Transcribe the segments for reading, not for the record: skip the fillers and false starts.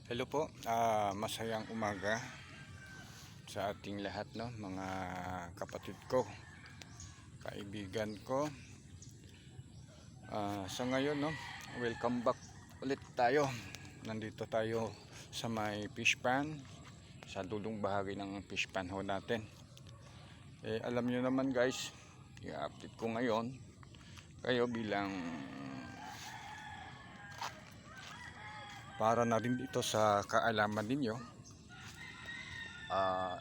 Hello po, masayang umaga sa ating lahat, no, mga kapatid ko, kaibigan ko. Sa ngayon, no, welcome back ulit tayo. Nandito tayo sa may fish pan, sa dulong bahagi ng fish pan ho natin. Alam nyo naman guys, i-update ko ngayon kayo bilang para na rin dito sa kaalaman ninyo.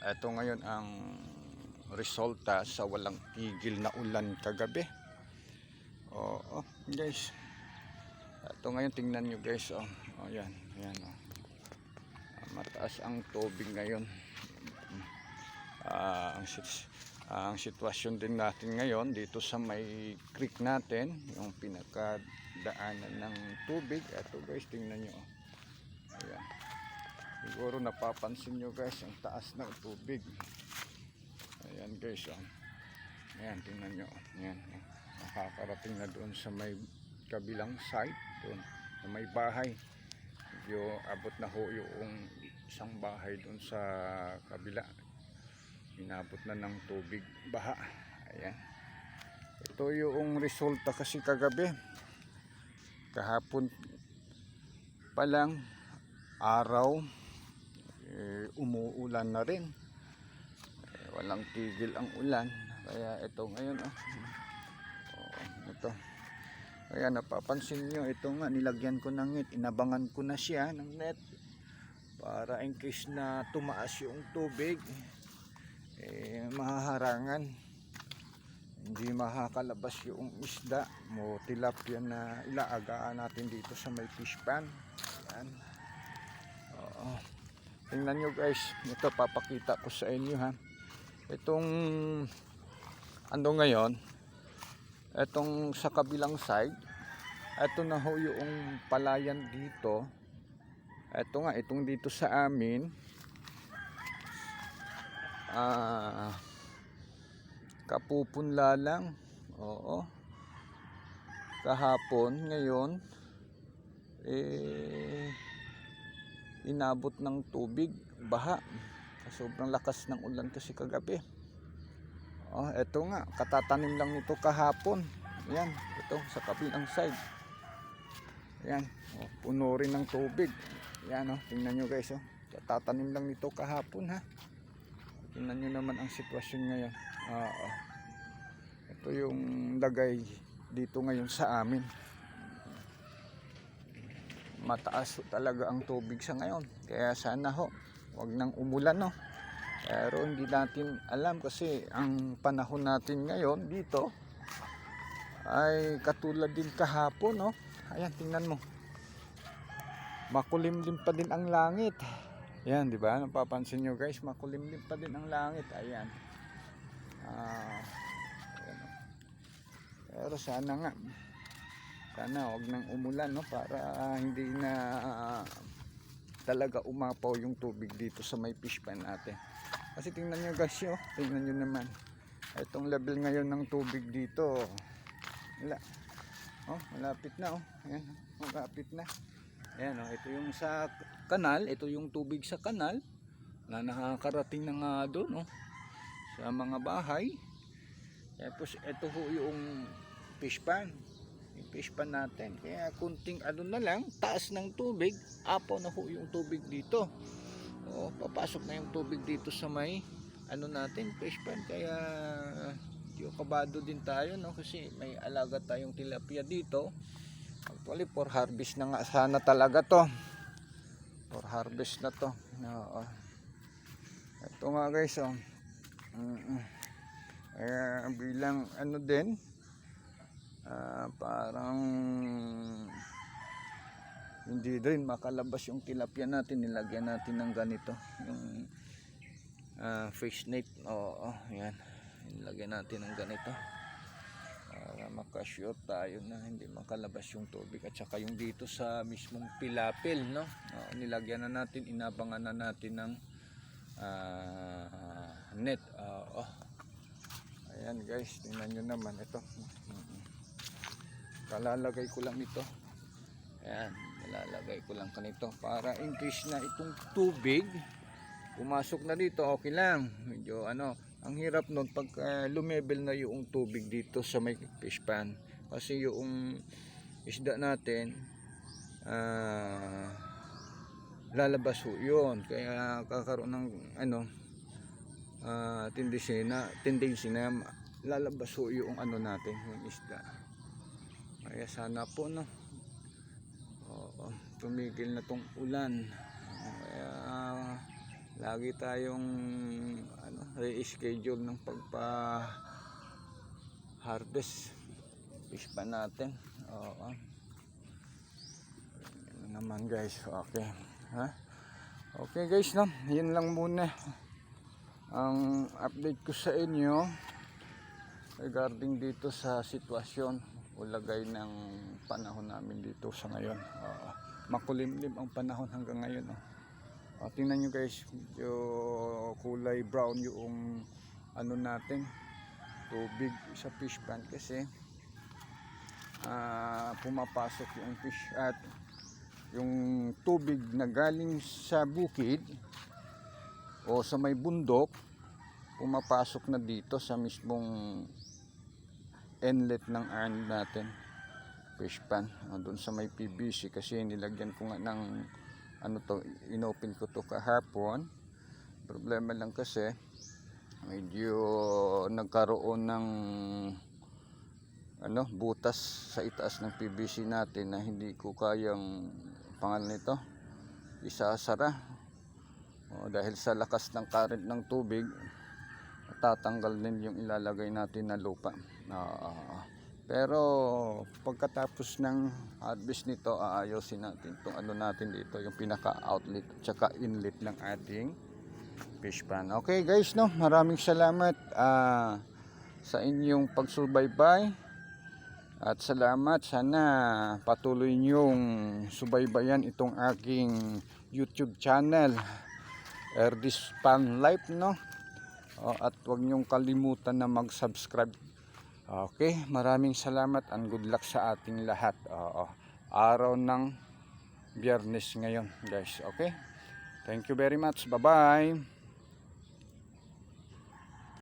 Ito ngayon ang resulta sa walang tigil na ulan kagabi. Oo, guys, ito ngayon, tingnan nyo guys. Yan, yan, mataas ang tubig ngayon. Ang sitwasyon din natin ngayon dito sa may creek natin, yung pinakadaanan ng tubig. Ito guys, tingnan nyo. Ayan. Siguro napapansin nyo guys ang taas ng tubig. Ayan guys, ayan, tingnan nyo. Ayan, nakakarating na doon sa may kabilang side, doon sa may bahay. Medyo abot na ho yung isang bahay doon sa kabila. Inabot na ng tubig, baha. Ayan. Ito yung resulta kasi kagabi. Kahapon pa lang araw, umuulan na rin. Walang tigil ang ulan. Kaya ito ngayon, ito. Kaya napapansin nyo, ito nga, nilagyan ko ng net. Inabangan ko na siya ng net para in case na tumaas yung tubig, mahaharangan, hindi makakalabas yung isda mo, tilapia na ilaagaan natin dito sa may fish pan. Ayan. Tingnan nyo guys, ito papakita ko sa inyo ha. Itong ano ngayon, itong sa kabilang side, ito na ho yung palayan dito. Ito nga, itong dito sa amin, kapupunla lang. Oo, kahapon, ngayon inabot ng tubig, baha, sobrang lakas ng ulan kasi kagabi. Eto nga, katatanim lang nito kahapon. Ayan, ito sa kabilang side. Ayan, puno rin ng tubig. Ayan, tingnan nyo guys, katatanim lang nito kahapon ha. Tingnan nyo naman ang sitwasyon ngayon. Ito yung lagay dito ngayon sa amin. Mataas talaga ang tubig sa ngayon, kaya sana ho wag nang umulan, no. Pero hindi natin alam kasi ang panahon natin ngayon dito ay katulad din kahapon, no. Ayan, tingnan mo, makulimlim pa din ang langit. Ayan, di ba, napapansin nyo guys, makulimlim pa din ang langit. Ayan. Ayan. Pero sana nga, sana wag nang umulan, no, para hindi na talaga umapaw yung tubig dito sa may fish pan natin. Kasi tingnan nyo guys, tingnan nyo naman itong level ngayon ng tubig dito. Wala. Malapit na. Ayan, malapit na. Ayan, ito yung sa kanal, ito yung tubig sa kanal na nakakarating na nga doon, sa mga bahay. Tapos ito ho yung fish pan. Yung fish pan natin, kaya kunting ano na lang, taas ng tubig, apaw na ho yung tubig dito. Papasok na yung tubig dito sa may ano natin, fish pan. Kaya yung kabado din tayo, no, kasi may alaga tayong tilapia dito. Actually for harvest na nga sana talaga to, for harvest na to. Ito nga guys, bilang ano din, parang hindi rin makalabas yung tilapia natin, nilagyan natin ng ganito, yung fish net. Yan, nilagyan natin ng ganito para makasure tayo na hindi makalabas yung tubig. At saka yung dito sa mismong pilapil, no, nilagyan na natin, inabangan na natin ng net. Ayan guys, tingnan nyo naman ito. Kalalagay ko lang ito. Ayan, Lalagay ko lang kanito para in case na itong tubig pumasok na dito, okay lang. Medyo ano, ang hirap nun pag lumebel na yung tubig dito sa may fish pan. Kasi yung isda natin lalabas ho yun. Kaya kakaroon ng ano, tendency na lalabas ho yung ano natin, yung isda. Kaya sana po no, tumigil na tong ulan. Kaya lagi tayong ano, re-schedule ng pagpa-harvest fish pa natin. Oo. Ano naman guys, okay. Ha? Okay guys, no? Yun lang muna ang update ko sa inyo regarding dito sa sitwasyon o lagay ng panahon namin dito sa ngayon. Makulimlim ang panahon hanggang ngayon. Tingnan nyo guys, medyo kulay brown yung ano natin, tubig sa fish pan kasi pumapasok yung fish at yung tubig na galing sa bukid o sa may bundok pumapasok na dito sa mismong inlet ng ano natin, fish pan, doon sa may PVC. Kasi nilagyan ko nga ng ano to, inopen ko to kahapon. Problema lang kasi medyo nagkaroon ng ano, butas sa itaas ng PVC natin na hindi ko kayang pangalan nito isasara. Dahil sa lakas ng current ng tubig tatanggal din yung ilalagay natin na lupa. Pero pagkatapos ng harvest nito, aayusin natin itong ano natin dito, yung pinaka outlet at saka inlet ng ating fish pan. Okay guys, no, maraming salamat sa inyong pagsubaybay at salamat. Sana patuloy niyong subaybayan itong aking YouTube channel, Erdis Pan Life, no? At huwag niyong kalimutan na mag-subscribe. Okay, maraming salamat and good luck sa ating lahat. Araw ng Biyernes ngayon guys. Okay, thank you very much. Bye bye.